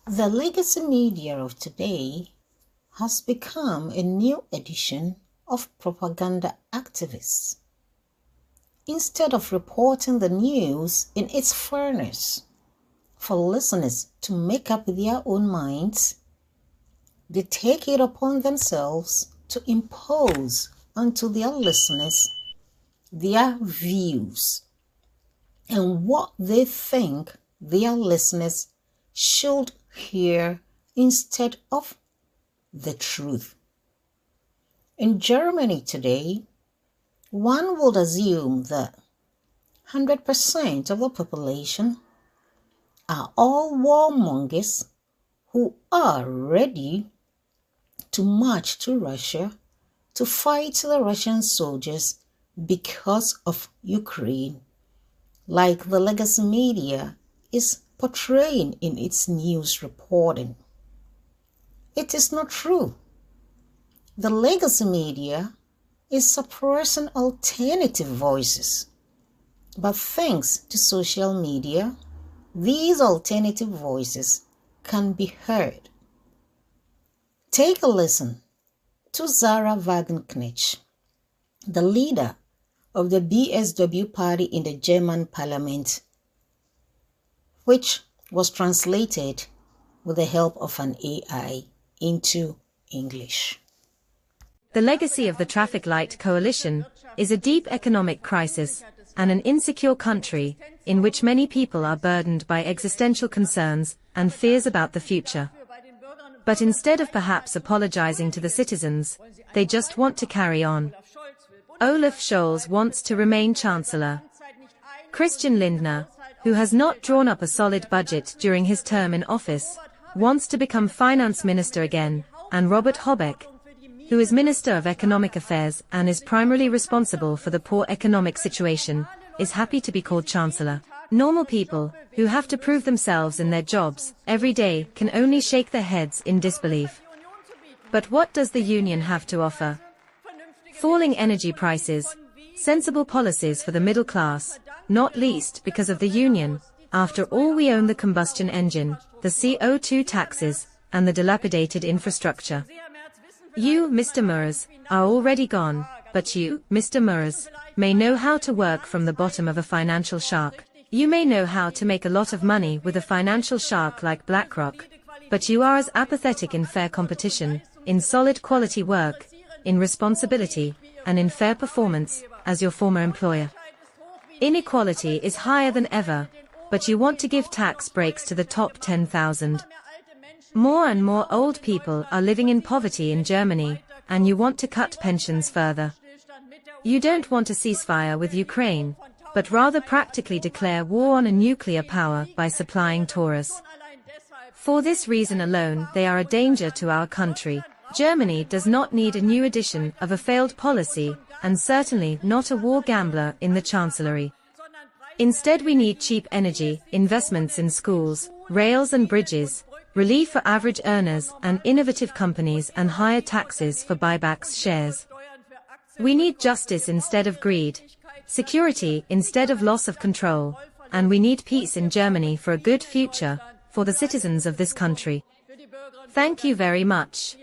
The legacy media of today has become a new edition of propaganda activists. Instead of reporting the news in its fairness for listeners to make up their own minds, they take it upon themselves to impose onto their listeners their views and what they think their listeners should hear instead of the truth. In Germany today, one would assume that 100% of the population are all warmongers who are ready to march to Russia to fight the Russian soldiers because of Ukraine, like the legacy media is portraying in its news reporting. It is not true. The legacy media is suppressing alternative voices, but thanks to social media, these alternative voices can be heard. Take a listen to Sahra Wagenknecht, the leader of the BSW party in the German parliament, which was translated with the help of an AI into English. The legacy of the Traffic Light Coalition is a deep economic crisis and an insecure country in which many people are burdened by existential concerns and fears about the future. But instead of perhaps apologizing to the citizens, they just want to carry on. Olaf Scholz wants to remain Chancellor. Christian Lindner, who has not drawn up a solid budget during his term in office, wants to become finance minister again, and Robert Habeck, who is Minister of Economic Affairs and is primarily responsible for the poor economic situation, is happy to be called Chancellor. Normal people, who have to prove themselves in their jobs every day, can only shake their heads in disbelief. But what does the Union have to offer? Falling energy prices, sensible policies for the middle class, not least because of the Union. After all, we own the combustion engine, the CO2 taxes, and the dilapidated infrastructure. You, Mr. Merz, are already gone, but you, Mr. Merz, may know how to work from the bottom of a financial shark. You may know how to make a lot of money with a financial shark like BlackRock, but you are as apathetic in fair competition, in solid quality work, in responsibility, and in fair performance, as your former employer. Inequality is higher than ever, but you want to give tax breaks to the top 10,000. More and more old people are living in poverty in Germany, and you want to cut pensions further. You don't want a ceasefire with Ukraine, but rather practically declare war on a nuclear power by supplying Taurus. For this reason alone, they are a danger to our country. Germany does not need a new edition of a failed policy, and certainly not a war gambler in the Chancellery. Instead, we need cheap energy, investments in schools, rails and bridges, relief for average earners and innovative companies, and higher taxes for buybacks shares. We need justice instead of greed, security instead of loss of control, and we need peace in Germany for a good future for the citizens of this country. Thank you very much.